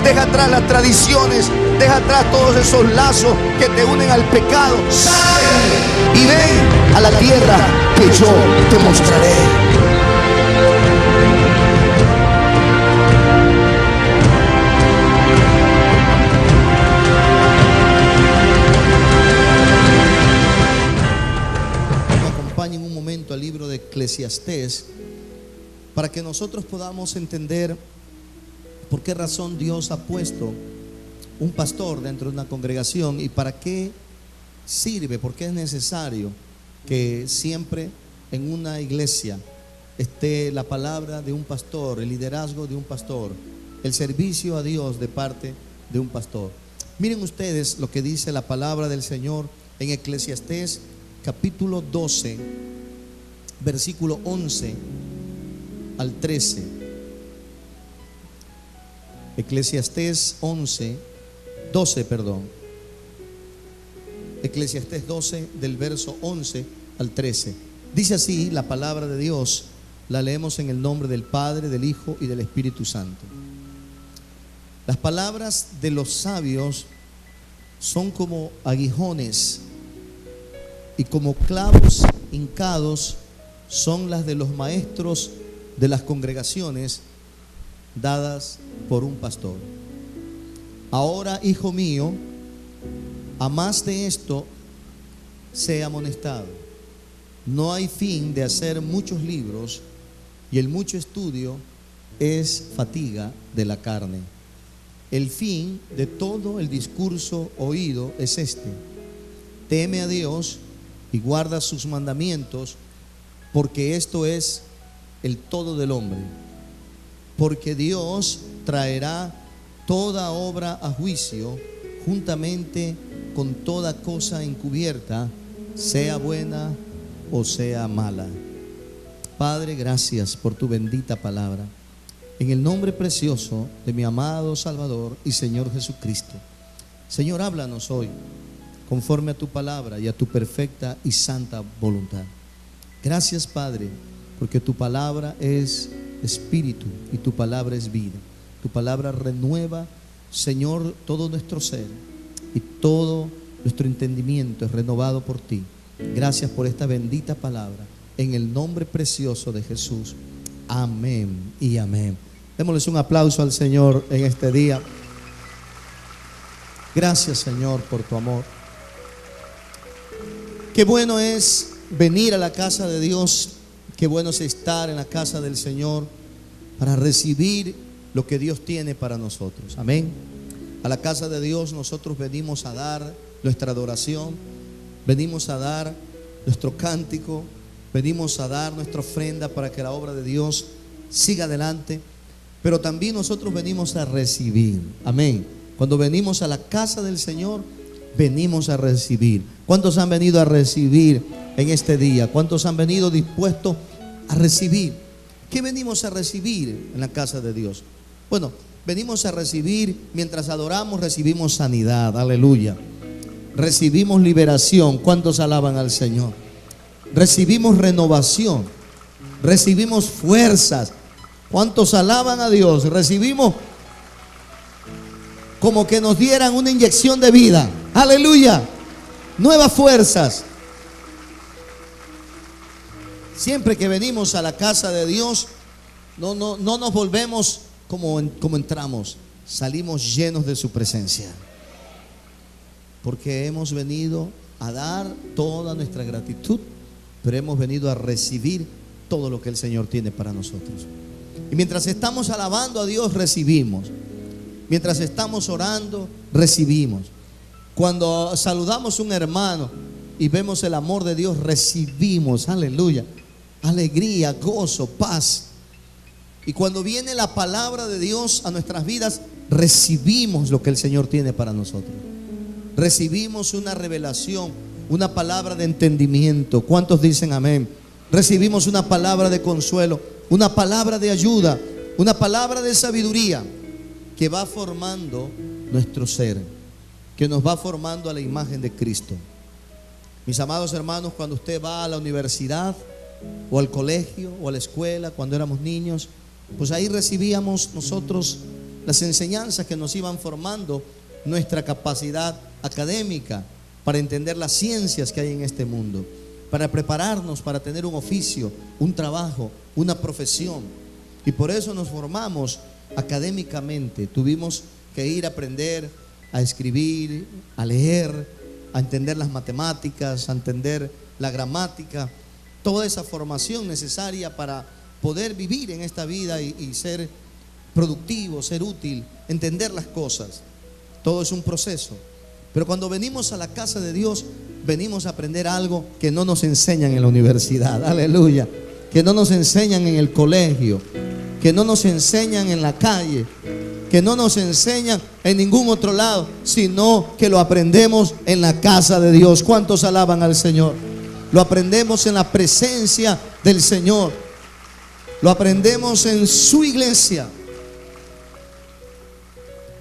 deja atrás las tradiciones, deja atrás todos esos lazos que te unen al pecado. Sal y ven a la tierra que yo te mostraré. En un momento al libro de Eclesiastés para que nosotros podamos entender por qué razón Dios ha puesto un pastor dentro de una congregación y para qué sirve, por qué es necesario que siempre en una iglesia esté la palabra de un pastor, el liderazgo de un pastor, el servicio a Dios de parte de un pastor. Miren ustedes lo que dice la palabra del Señor en Eclesiastés capítulo 12, versículo 11 al 13. Eclesiastés 12, Eclesiastés 12 del verso 11 al 13. Dice así la palabra de Dios, la leemos en el nombre del Padre, del Hijo y del Espíritu Santo. Las palabras de los sabios son como aguijones y como clavos hincados son las de los maestros de las congregaciones dadas por un pastor. Ahora, hijo mío, a más de esto sé amonestado. No hay fin de hacer muchos libros, y el mucho estudio es fatiga de la carne. El fin de todo el discurso oído es este: teme a Dios y guarda sus mandamientos, porque esto es el todo del hombre. Porque Dios traerá toda obra a juicio, juntamente con toda cosa encubierta, sea buena o sea mala. Padre, gracias por tu bendita palabra. En el nombre precioso de mi amado Salvador y Señor Jesucristo. Señor, háblanos hoy conforme a tu palabra y a tu perfecta y santa voluntad. Gracias, Padre, porque tu palabra es espíritu y tu palabra es vida. Tu palabra renueva, Señor, todo nuestro ser, y todo nuestro entendimiento es renovado por ti. Gracias por esta bendita palabra, en el nombre precioso de Jesús. Amén y amén. Démosles un aplauso al Señor en este día. Gracias, Señor, por tu amor. Qué bueno es venir a la casa de Dios. Qué bueno es estar en la casa del Señor para recibir lo que Dios tiene para nosotros. Amén. A la casa de Dios nosotros venimos a dar nuestra adoración, venimos a dar nuestro cántico, venimos a dar nuestra ofrenda para que la obra de Dios siga adelante. Pero también nosotros venimos a recibir. Amén. Cuando venimos a la casa del Señor, venimos a recibir. ¿Cuántos han venido a recibir en este día? ¿Cuántos han venido dispuestos a recibir? ¿Qué venimos a recibir en la casa de Dios? Bueno, venimos a recibir, mientras adoramos, recibimos sanidad. Aleluya. Recibimos liberación. ¿Cuántos alaban al Señor? Recibimos renovación. Recibimos fuerzas. ¿Cuántos alaban a Dios? Recibimos como que nos dieran una inyección de vida. Aleluya. Nuevas fuerzas. Siempre que venimos a la casa de Dios, no nos volvemos como entramos. Salimos llenos de su presencia. Porque hemos venido a dar toda nuestra gratitud, pero hemos venido a recibir todo lo que el Señor tiene para nosotros. Y mientras estamos alabando a Dios, recibimos. Mientras estamos orando, recibimos. Cuando saludamos a un hermano y vemos el amor de Dios, recibimos, aleluya, alegría, gozo, paz. Y cuando viene la palabra de Dios a nuestras vidas, recibimos lo que el Señor tiene para nosotros. Recibimos una revelación, una palabra de entendimiento. ¿Cuántos dicen amén? Recibimos una palabra de consuelo, una palabra de ayuda, una palabra de sabiduría que va formando nuestro ser, que nos va formando a la imagen de Cristo. Mis amados hermanos, cuando usted va a la universidad o al colegio o a la escuela, cuando éramos niños, pues ahí recibíamos nosotros las enseñanzas que nos iban formando nuestra capacidad académica para entender las ciencias que hay en este mundo, para prepararnos para tener un oficio, un trabajo, una profesión. Y por eso nos formamos académicamente. Tuvimos que ir a aprender a escribir, a leer, a entender las matemáticas, a entender la gramática, toda esa formación necesaria para poder vivir en esta vida y ser productivo, ser útil, entender las cosas. Todo es un proceso. Pero cuando venimos a la casa de Dios, venimos a aprender algo que no nos enseñan en la universidad, aleluya, que no nos enseñan en el colegio, que no nos enseñan en la calle, que no nos enseñan en ningún otro lado, sino que lo aprendemos en la casa de Dios. ¿Cuántos alaban al Señor? Lo aprendemos en la presencia del Señor, lo aprendemos en su iglesia.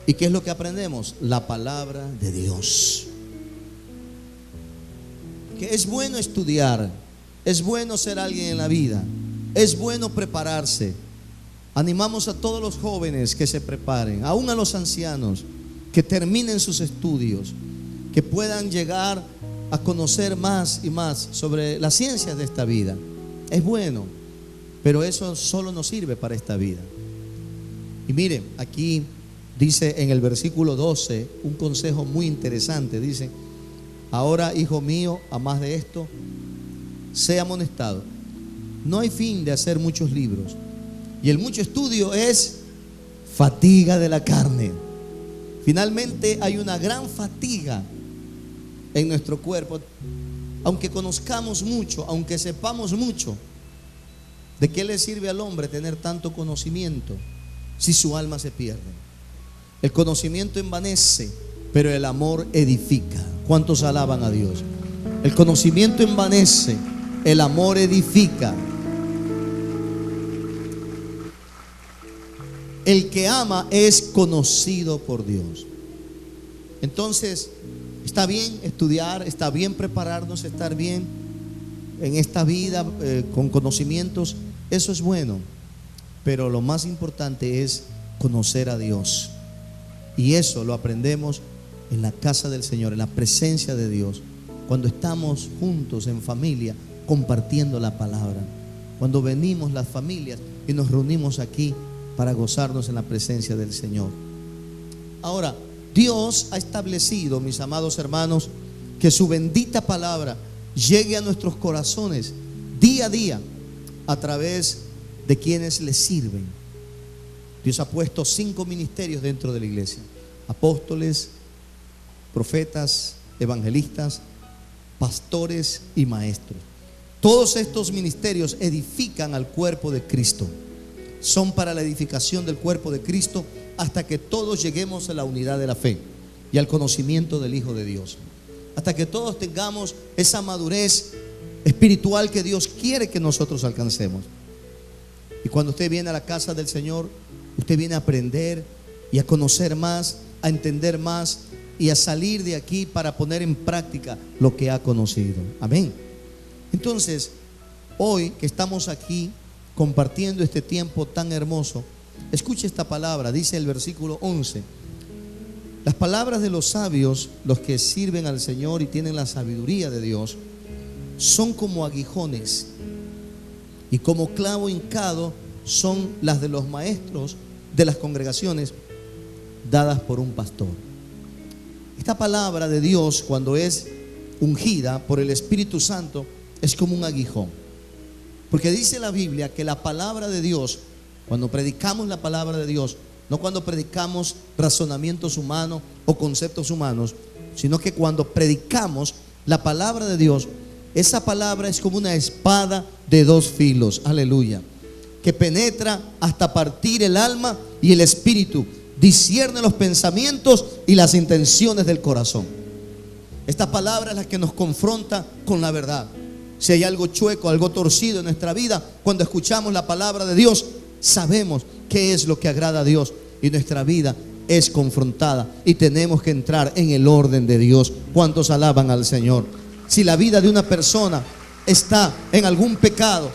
¿Y qué es lo que aprendemos? La palabra de Dios. Que es bueno estudiar, es bueno ser alguien en la vida, es bueno prepararse. Animamos a todos los jóvenes que se preparen, aún a los ancianos, que terminen sus estudios, que puedan llegar a conocer más y más sobre las ciencias de esta vida. Es bueno, pero eso solo nos sirve para esta vida. Y miren, aquí dice en el versículo 12 un consejo muy interesante. Dice: ahora, hijo mío, a más de esto, sea amonestado. No hay fin de hacer muchos libros, y el mucho estudio es fatiga de la carne. Finalmente hay una gran fatiga en nuestro cuerpo. Aunque conozcamos mucho, aunque sepamos mucho, ¿de qué le sirve al hombre tener tanto conocimiento si su alma se pierde? El conocimiento envanece, pero el amor edifica. ¿Cuántos alaban a Dios? El conocimiento envanece, el amor edifica. El que ama es conocido por Dios. Entonces, está bien estudiar, está bien prepararnos, estar bien en esta vida con conocimientos. Eso es bueno, pero lo más importante es conocer a Dios. Y eso lo aprendemos en la casa del Señor, en la presencia de Dios, cuando estamos juntos en familia compartiendo la palabra, cuando venimos las familias y nos reunimos aquí para gozarnos en la presencia del Señor. Ahora, Dios ha establecido, mis amados hermanos, que su bendita palabra llegue a nuestros corazones día a día a través de quienes le sirven. Dios ha puesto 5 ministerios dentro de la iglesia: apóstoles, profetas, evangelistas, pastores y maestros. Todos estos ministerios edifican al cuerpo de Cristo. Son para la edificación del cuerpo de Cristo hasta que todos lleguemos a la unidad de la fe y al conocimiento del Hijo de Dios. Hasta que todos tengamos esa madurez espiritual que Dios quiere que nosotros alcancemos. Y cuando usted viene a la casa del Señor, usted viene a aprender y a conocer más, a entender más y a salir de aquí para poner en práctica lo que ha conocido. Amén. Entonces, hoy que estamos aquí compartiendo este tiempo tan hermoso, escuche esta palabra. Dice el versículo 11: las palabras de los sabios, los que sirven al Señor y tienen la sabiduría de Dios, son como aguijones, y como clavo hincado son las de los maestros de las congregaciones dadas por un pastor. Esta palabra de Dios, cuando es ungida por el Espíritu Santo, es como un aguijón. Porque dice la Biblia que la palabra de Dios, cuando predicamos la palabra de Dios, no cuando predicamos razonamientos humanos o conceptos humanos, sino que cuando predicamos la palabra de Dios, esa palabra es como una espada de 2 filos, aleluya, que penetra hasta partir el alma y el espíritu, discierne los pensamientos y las intenciones del corazón. Esta palabra es la que nos confronta con la verdad. Si hay algo chueco, algo torcido en nuestra vida, cuando escuchamos la palabra de Dios, sabemos qué es lo que agrada a Dios, y nuestra vida es confrontada y tenemos que entrar en el orden de Dios. ¿Cuántos alaban al Señor? Si la vida de una persona está en algún pecado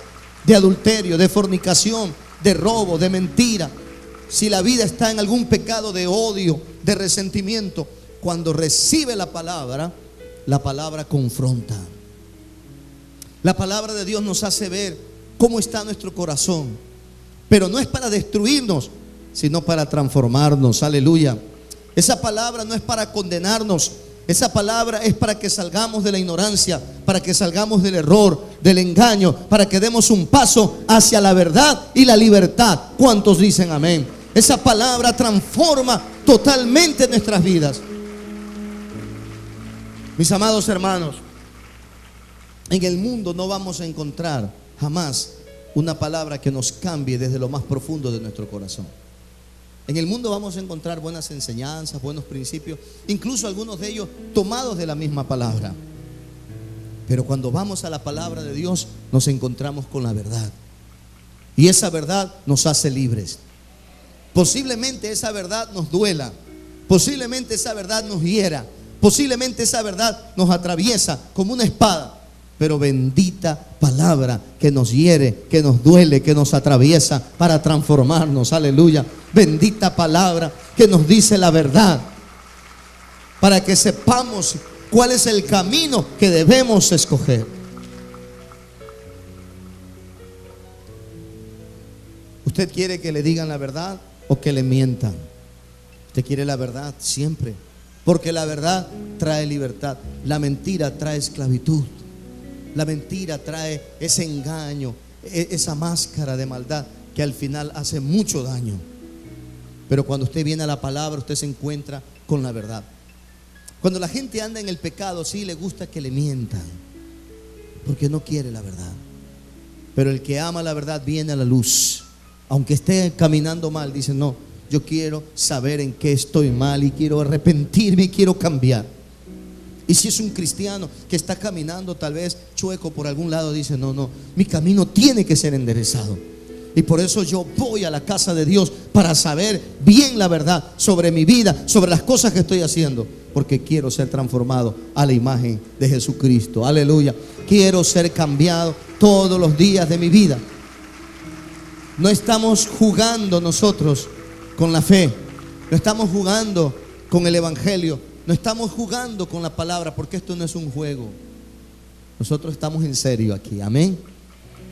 de adulterio, de fornicación, de robo, de mentira, si la vida está en algún pecado de odio, de resentimiento, cuando recibe la palabra confronta. La palabra de Dios nos hace ver cómo está nuestro corazón, pero no es para destruirnos, sino para transformarnos. Aleluya. Esa palabra no es para condenarnos. Esa palabra es para que salgamos de la ignorancia, para que salgamos del error, del engaño, para que demos un paso hacia la verdad y la libertad. ¿Cuántos dicen amén? Esa palabra transforma totalmente nuestras vidas. Mis amados hermanos, en el mundo no vamos a encontrar jamás una palabra que nos cambie desde lo más profundo de nuestro corazón. En el mundo vamos a encontrar buenas enseñanzas, buenos principios, incluso algunos de ellos tomados de la misma palabra. Pero cuando vamos a la palabra de Dios, nos encontramos con la verdad. Y esa verdad nos hace libres. Posiblemente esa verdad nos duela, posiblemente esa verdad nos hiera, posiblemente esa verdad nos atraviesa como una espada. Pero bendita palabra que nos hiere, que nos duele, que nos atraviesa para transformarnos. Aleluya. Bendita palabra que nos dice la verdad, para que sepamos cuál es el camino que debemos escoger. ¿Usted quiere que le digan la verdad o que le mientan? Usted quiere la verdad siempre, porque la verdad trae libertad. La mentira trae esclavitud. La mentira trae ese engaño, esa máscara de maldad que al final hace mucho daño. Pero cuando usted viene a la palabra, usted se encuentra con la verdad. Cuando la gente anda en el pecado, sí le gusta que le mientan, porque no quiere la verdad. Pero el que ama la verdad viene a la luz. Aunque esté caminando mal, dice: no, yo quiero saber en qué estoy mal y quiero arrepentirme y quiero cambiar. Y si es un cristiano que está caminando tal vez chueco por algún lado, dice: no, mi camino tiene que ser enderezado. Y por eso yo voy a la casa de Dios, para saber bien la verdad sobre mi vida, sobre las cosas que estoy haciendo, porque quiero ser transformado a la imagen de Jesucristo. Aleluya. Quiero ser cambiado todos los días de mi vida. No estamos jugando nosotros con la fe, no estamos jugando con el evangelio, no estamos jugando con la palabra, porque esto no es un juego. Nosotros estamos en serio aquí. Amén.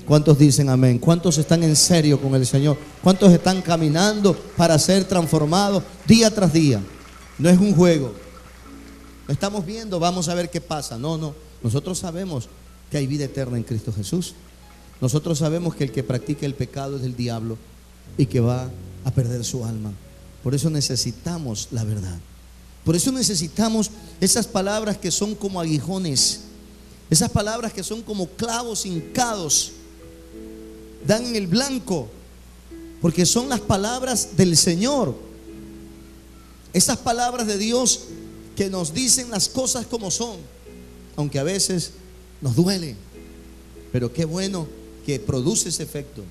¿Cuántos dicen amén? ¿Cuántos están en serio con el Señor? ¿Cuántos están caminando para ser transformados día tras día? No es un juego. No estamos viendo, vamos a ver qué pasa. No. Nosotros sabemos que hay vida eterna en Cristo Jesús. Nosotros sabemos que el que practica el pecado es del diablo y que va a perder su alma. Por eso necesitamos la verdad. Por eso necesitamos esas palabras que son como aguijones, esas palabras que son como clavos hincados, dan en el blanco, porque son las palabras del Señor. Esas palabras de Dios que nos dicen las cosas como son, aunque a veces nos duele, pero qué bueno que produce ese efecto.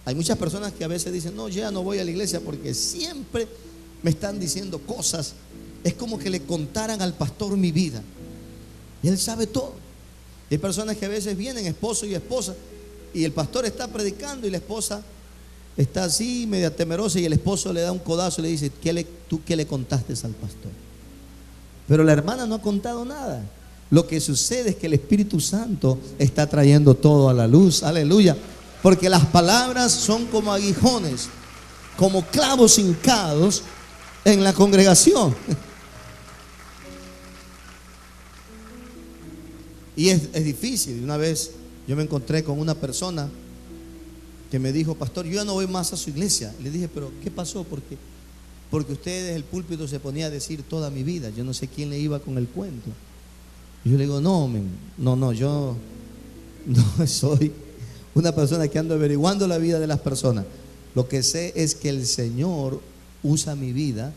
Hay muchas personas que a veces dicen: no, ya no voy a la iglesia porque siempre me están diciendo cosas. Es como que le contaran al pastor mi vida, y él sabe todo. Hay personas que a veces vienen, esposo y esposa, y el pastor está predicando y la esposa está así media temerosa, y el esposo le da un codazo y le dice: ¿tú qué le contaste al pastor? Pero la hermana no ha contado nada. Lo que sucede es que el Espíritu Santo está trayendo todo a la luz. Aleluya. Porque las palabras son como aguijones, como clavos hincados en la congregación. Y es difícil. Una vez yo me encontré con una persona que me dijo: pastor, yo ya no voy más a su iglesia. Le dije: pero ¿qué pasó? Porque usted desde el púlpito se ponía a decir toda mi vida. Yo no sé quién le iba con el cuento. Y yo le digo: no, yo no soy una persona que ando averiguando la vida de las personas. Lo que sé es que el Señor usa mi vida,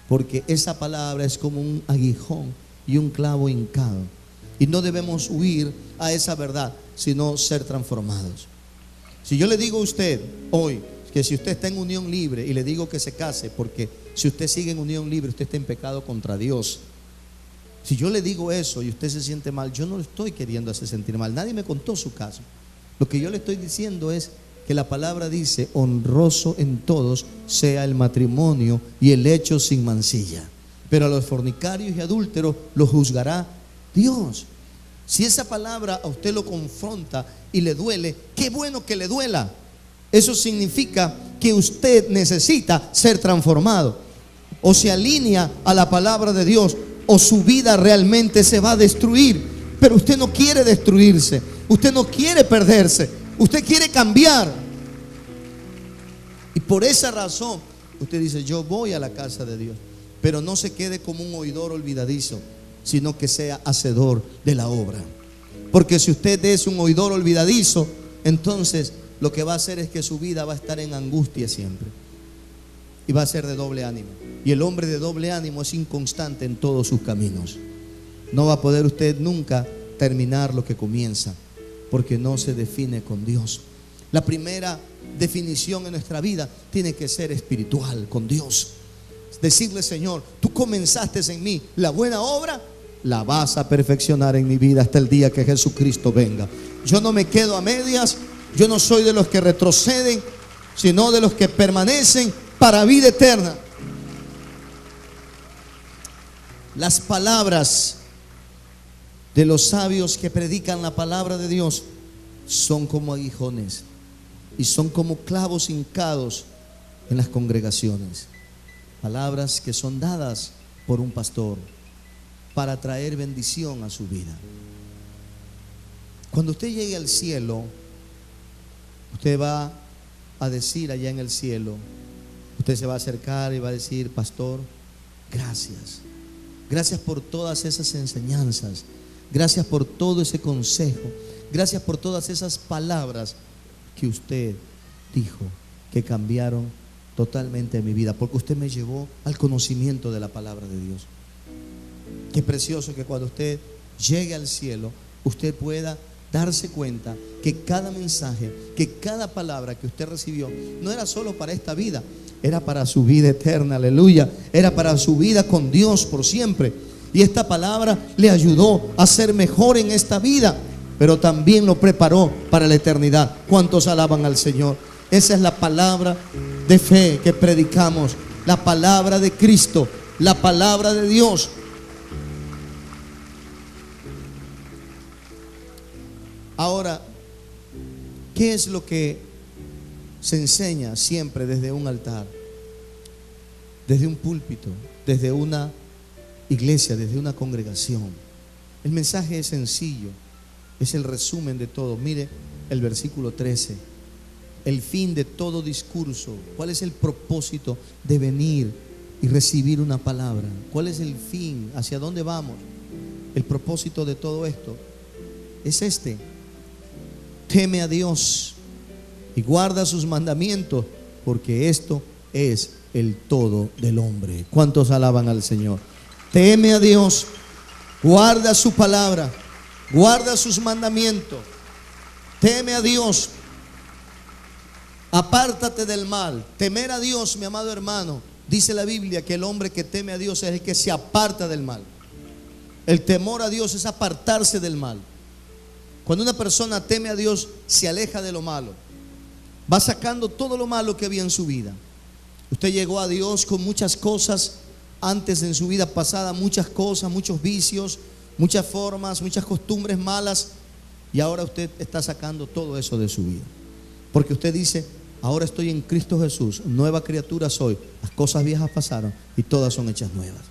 porque esa palabra es como un aguijón y un clavo hincado. Y no debemos huir a esa verdad, sino ser transformados. Si yo le digo a usted hoy que si usted está en unión libre, y le digo que se case, porque si usted sigue en unión libre, usted está en pecado contra Dios. Si yo le digo eso y usted se siente mal, yo no le estoy queriendo hacer sentir mal. Nadie me contó su caso. Lo que yo le estoy diciendo es que la palabra dice: honroso en todos sea el matrimonio y el hecho sin mancilla, pero a los fornicarios y adúlteros los juzgará Dios. Si esa palabra a usted lo confronta y le duele, qué bueno que le duela. Eso significa que usted necesita ser transformado. O se alinea a la palabra de Dios, o su vida realmente se va a destruir. Pero usted no quiere destruirse, usted no quiere perderse, usted quiere cambiar. Y por esa razón usted dice: yo voy a la casa de Dios. Pero no se quede como un oidor olvidadizo, sino que sea hacedor de la obra. Porque si usted es un oidor olvidadizo, entonces lo que va a hacer es que su vida va a estar en angustia siempre, y va a ser de doble ánimo. Y el hombre de doble ánimo es inconstante en todos sus caminos. No va a poder usted nunca terminar lo que comienza, porque no se define con Dios. La primera definición en nuestra vida tiene que ser espiritual, con Dios. Decirle: Señor, tú comenzaste en mí la buena obra, la vas a perfeccionar en mi vida hasta el día que Jesucristo venga. Yo no me quedo a medias. Yo no soy de los que retroceden, sino de los que permanecen para vida eterna. Las palabras de los sabios que predican la palabra de Dios son como aguijones y son como clavos hincados en las congregaciones. Palabras que son dadas por un pastor para traer bendición a su vida. Cuando usted llegue al cielo, usted va a decir allá en el cielo, usted se va a acercar y va a decir: pastor, gracias. Gracias por todas esas enseñanzas. Gracias por todo ese consejo. Gracias por todas esas palabras que usted dijo, que cambiaron totalmente mi vida, porque usted me llevó al conocimiento de la palabra de Dios. Qué precioso que cuando usted llegue al cielo, usted pueda darse cuenta que cada mensaje, que cada palabra que usted recibió no era solo para esta vida, era para su vida eterna, aleluya. Era para su vida con Dios por siempre. Y esta palabra le ayudó a ser mejor en esta vida, pero también lo preparó para la eternidad. ¿Cuántos alaban al Señor? Esa es la palabra de fe que predicamos, la palabra de Cristo, la palabra de Dios. Ahora, ¿qué es lo que se enseña siempre desde un altar, desde un púlpito, desde una iglesia, desde una congregación? El mensaje es sencillo, es el resumen de todo. Mire el versículo 13, el fin de todo discurso. ¿Cuál es el propósito de venir y recibir una palabra? ¿Cuál es el fin? ¿Hacia dónde vamos? El propósito de todo esto es este: teme a Dios y guarda sus mandamientos, porque esto es el todo del hombre. ¿Cuántos alaban al Señor? Teme a Dios, guarda su palabra, guarda sus mandamientos. Teme a Dios, apártate del mal. Temer a Dios, mi amado hermano, dice la Biblia que el hombre que teme a Dios es el que se aparta del mal. El temor a Dios es apartarse del mal. Cuando una persona teme a Dios, se aleja de lo malo, va sacando todo lo malo que había en su vida. Usted llegó a Dios con muchas cosas antes en su vida pasada, muchas cosas, muchos vicios, muchas formas, muchas costumbres malas, y ahora usted está sacando todo eso de su vida, porque usted dice: ahora estoy en Cristo Jesús, nueva criatura soy, las cosas viejas pasaron y todas son hechas nuevas.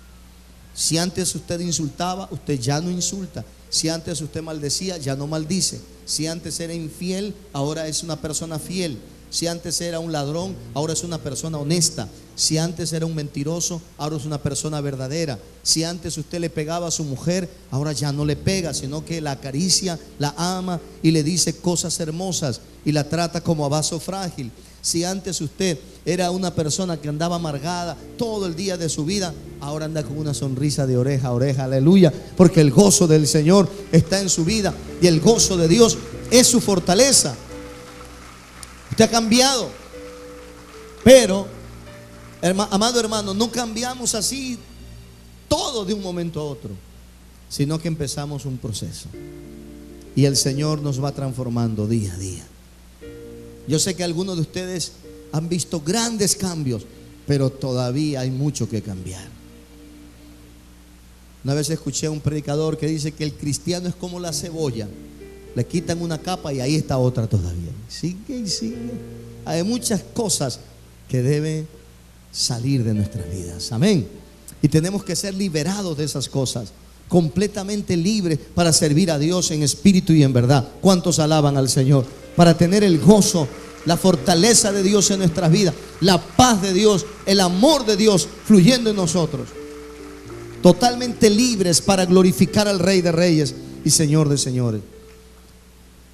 Si antes usted insultaba, usted ya no insulta. Si antes usted maldecía, ya no maldice. Si antes era infiel, ahora es una persona fiel. Si antes era un ladrón, ahora es una persona honesta. Si antes era un mentiroso, ahora es una persona verdadera. Si antes usted le pegaba a su mujer, ahora ya no le pega, sino que la acaricia, la ama y le dice cosas hermosas y la trata como a vaso frágil. Si antes usted era una persona que andaba amargada todo el día de su vida, ahora anda con una sonrisa de oreja a oreja, aleluya, porque el gozo del Señor está en su vida y el gozo de Dios es su fortaleza. Usted ha cambiado, pero amado hermano, no cambiamos así todo de un momento a otro, sino que empezamos un proceso y el Señor nos va transformando día a día. Yo sé que algunos de ustedes han visto grandes cambios, pero todavía hay mucho que cambiar. Una vez escuché a un predicador que dice que el cristiano es como la cebolla. Le quitan una capa y ahí está otra todavía. Sigue y sigue. Hay muchas cosas que deben salir de nuestras vidas. Amén. Y tenemos que ser liberados de esas cosas, completamente libres para servir a Dios en espíritu y en verdad. ¿Cuántos alaban al Señor? Para tener el gozo, la fortaleza de Dios en nuestras vidas, la paz de Dios, el amor de Dios fluyendo en nosotros. Totalmente libres para glorificar al Rey de Reyes y Señor de Señores.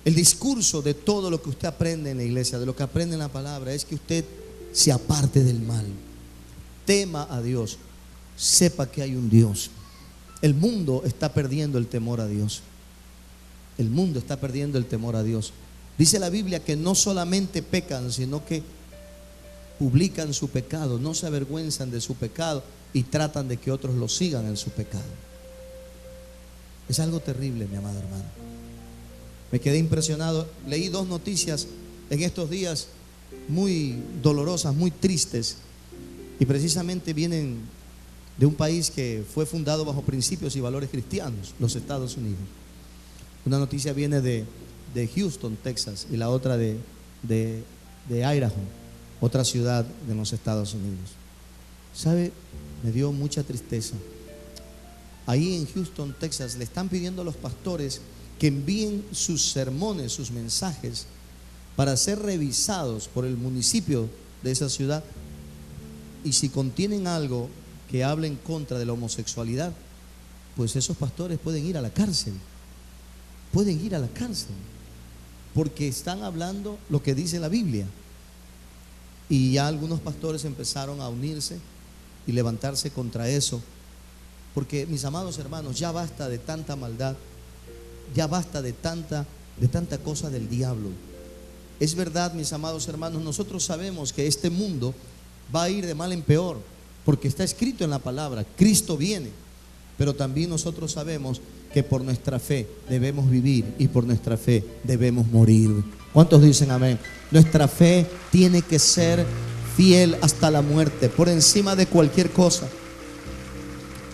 El discurso de todo lo que usted aprende en la iglesia, de lo que aprende en la palabra, es que usted se aparte del mal, tema a Dios, sepa que hay un Dios. El mundo está perdiendo el temor a Dios. El mundo está perdiendo el temor a Dios. Dice la Biblia que no solamente pecan, sino que publican su pecado, no se avergüenzan de su pecado y tratan de que otros lo sigan en su pecado. Es algo terrible, mi amado hermano. Me quedé impresionado. Leí 2 noticias en estos días muy dolorosas, muy tristes, y precisamente vienen de un país que fue fundado bajo principios y valores cristianos, los Estados Unidos. Una noticia viene de Houston, Texas, y la otra de Idaho, otra ciudad de los Estados Unidos. ¿Sabe? Me dio mucha tristeza. Ahí en Houston, Texas, le están pidiendo a los pastores que envíen sus sermones, sus mensajes, para ser revisados por el municipio de esa ciudad, y si contienen algo que hable en contra de la homosexualidad, pues esos pastores pueden ir a la cárcel. Pueden ir a la cárcel porque están hablando lo que dice la Biblia. Y ya algunos pastores empezaron a unirse y levantarse contra eso, porque, mis amados hermanos, ya basta de tanta maldad, ya basta de tanta cosa del diablo. Es verdad, mis amados hermanos, nosotros sabemos que este mundo va a ir de mal en peor, porque está escrito en la palabra, Cristo viene. Pero también nosotros sabemos que por nuestra fe debemos vivir y por nuestra fe debemos morir. ¿Cuántos dicen amén? Nuestra fe tiene que ser fiel hasta la muerte, por encima de cualquier cosa.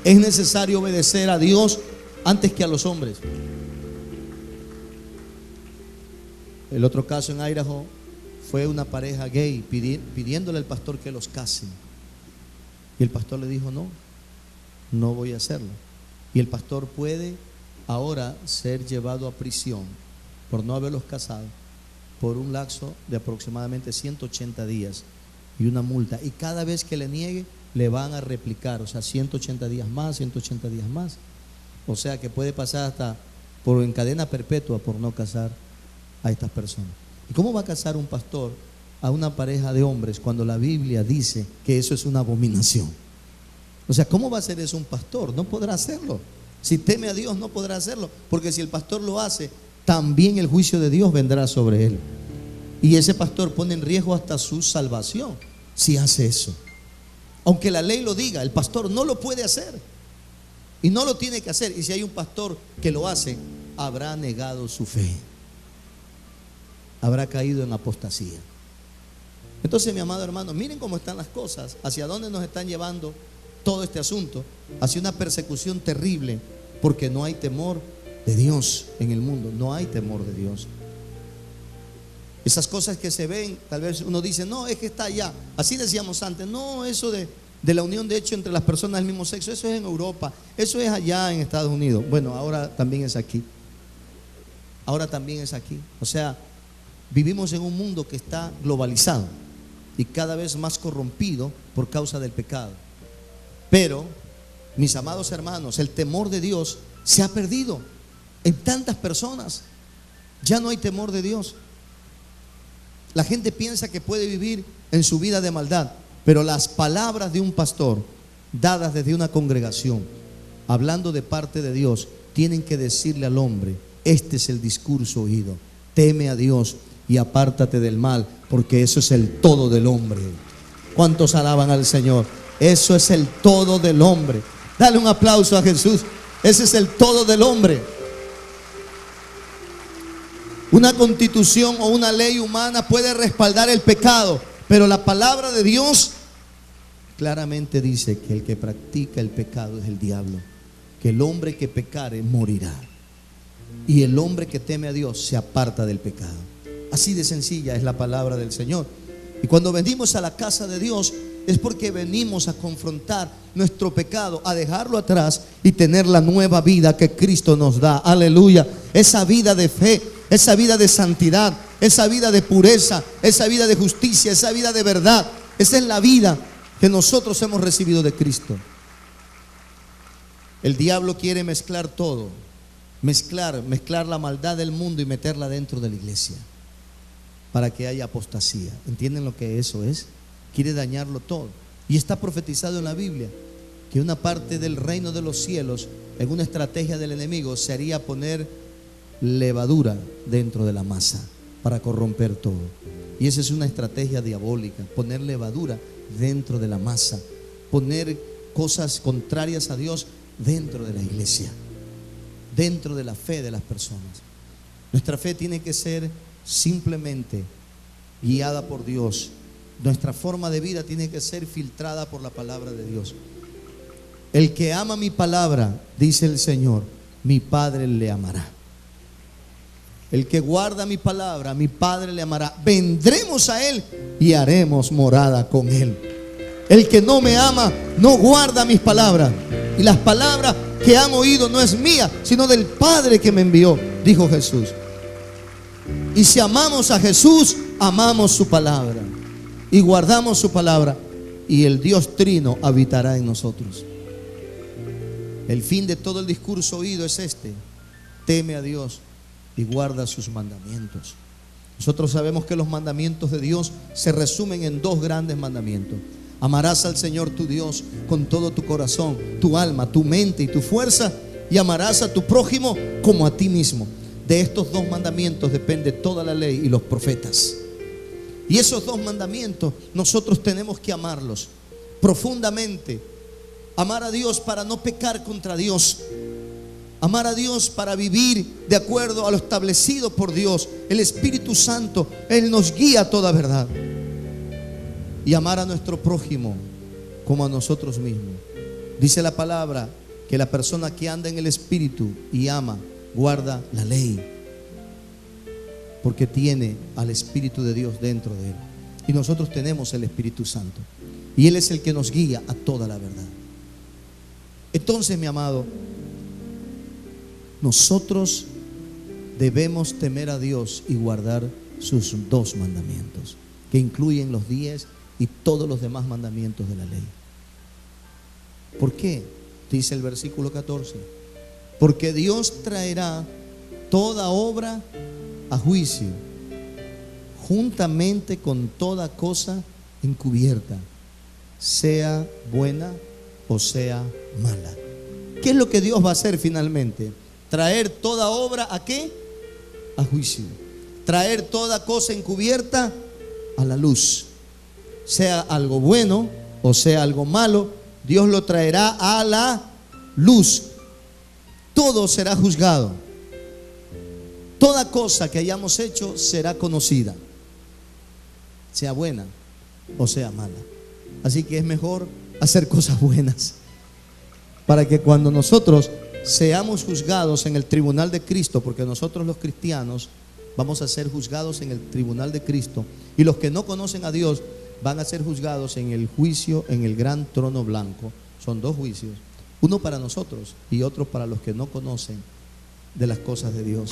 Es necesario obedecer a Dios antes que a los hombres. El otro caso en Idaho fue una pareja gay pidiéndole al pastor que los casen. Y el pastor le dijo: no voy a hacerlo. Y el pastor puede ahora ser llevado a prisión por no haberlos casado por un lapso de aproximadamente 180 días y una multa. Y cada vez que le niegue, le van a replicar, o sea, 180 días más, 180 días más. O sea que puede pasar hasta en cadena perpetua por no casar a estas personas. ¿Y cómo va a casar un pastor a una pareja de hombres cuando la Biblia dice que eso es una abominación? O sea, ¿cómo va a hacer eso un pastor? No podrá hacerlo. Si teme a Dios, no podrá hacerlo, porque si el pastor lo hace, también el juicio de Dios vendrá sobre él. Y ese pastor pone en riesgo hasta su salvación si hace eso. Aunque la ley lo diga, el pastor no lo puede hacer y no lo tiene que hacer. Y si hay un pastor que lo hace, habrá negado su fe, habrá caído en apostasía. Entonces, mi amado hermano, miren cómo están las cosas, hacia dónde nos están llevando todo este asunto, hacia una persecución terrible, porque no hay temor de Dios en el mundo, no hay temor de Dios. Esas cosas que se ven, tal vez uno dice: no, es que está allá. Así decíamos antes: no, eso de la unión de hecho entre las personas del mismo sexo, eso es en Europa, eso es allá en Estados Unidos. Bueno, ahora también es aquí. Ahora también es aquí. O sea, vivimos en un mundo que está globalizado y cada vez más corrompido por causa del pecado. Pero, mis amados hermanos, el temor de Dios se ha perdido en tantas personas. Ya no hay temor de Dios. La gente piensa que puede vivir en su vida de maldad, pero las palabras de un pastor, dadas desde una congregación, hablando de parte de Dios, tienen que decirle al hombre: este es el discurso oído, teme a Dios y apártate del mal, porque eso es el todo del hombre. ¿Cuántos alaban al Señor? Eso es el todo del hombre. Dale un aplauso a Jesús. Ese es el todo del hombre. Una constitución o una ley humana puede respaldar el pecado, pero la palabra de Dios claramente dice que el que practica el pecado es el diablo, que el hombre que pecare morirá, y el hombre que teme a Dios se aparta del pecado. Así de sencilla es la palabra del Señor. Y cuando venimos a la casa de Dios es porque venimos a confrontar nuestro pecado, a dejarlo atrás y tener la nueva vida que Cristo nos da. Aleluya. Esa vida de fe, esa vida de santidad, esa vida de pureza, esa vida de justicia, esa vida de verdad. Esa es la vida que nosotros hemos recibido de Cristo. El diablo quiere mezclar todo, mezclar la maldad del mundo y meterla dentro de la iglesia para que haya apostasía. ¿Entienden lo que eso es? Quiere dañarlo todo. Y está profetizado en la Biblia que una parte del reino de los cielos, en una estrategia del enemigo, sería poner levadura dentro de la masa para corromper todo. Y esa es una estrategia diabólica, poner levadura dentro de la masa, poner cosas contrarias a Dios dentro de la iglesia, dentro de la fe de las personas. Nuestra fe tiene que ser simplemente guiada por Dios. Nuestra forma de vida tiene que ser filtrada por la palabra de Dios. El que ama mi palabra, dice el Señor, mi Padre le amará. El que guarda mi palabra, mi Padre le amará. Vendremos a Él y haremos morada con Él. El que no me ama, no guarda mis palabras. Y las palabras que han oído no es mía, sino del Padre que me envió, dijo Jesús. Y si amamos a Jesús, amamos su palabra y guardamos su palabra, y el Dios Trino habitará en nosotros. El fin de todo el discurso oído es este: teme a Dios y guarda sus mandamientos. Nosotros sabemos que los mandamientos de Dios se resumen en dos grandes mandamientos: amarás al Señor tu Dios con todo tu corazón, tu alma, tu mente y tu fuerza, y amarás a tu prójimo como a ti mismo. De estos dos mandamientos depende toda la ley y los profetas. Y esos dos mandamientos nosotros tenemos que amarlos profundamente. Amar a Dios para no pecar contra Dios. Amar a Dios para vivir de acuerdo a lo establecido por Dios. El Espíritu Santo, Él nos guía a toda verdad. Y amar a nuestro prójimo como a nosotros mismos. Dice la palabra que la persona que anda en el Espíritu y ama, guarda la ley, porque tiene al Espíritu de Dios dentro de él. Y nosotros tenemos el Espíritu Santo, y Él es el que nos guía a toda la verdad. Entonces, mi amado, nosotros debemos temer a Dios y guardar sus dos mandamientos, que incluyen los 10 y todos los demás mandamientos de la ley. ¿Por qué? Dice el versículo 14: porque Dios traerá toda obra a juicio, juntamente con toda cosa encubierta, sea buena o sea mala. ¿Qué es lo que Dios va a hacer finalmente? Traer toda obra ¿a qué? A juicio. Traer toda cosa encubierta a la luz. Sea algo bueno o sea algo malo, Dios lo traerá a la luz. Todo será juzgado. Toda cosa que hayamos hecho será conocida, sea buena o sea mala. Así que es mejor hacer cosas buenas, para que cuando nosotros seamos juzgados en el tribunal de Cristo, porque nosotros los cristianos vamos a ser juzgados en el tribunal de Cristo, y los que no conocen a Dios van a ser juzgados en el juicio, en el gran trono blanco. Son dos juicios, uno para nosotros y otro para los que no conocen de las cosas de Dios.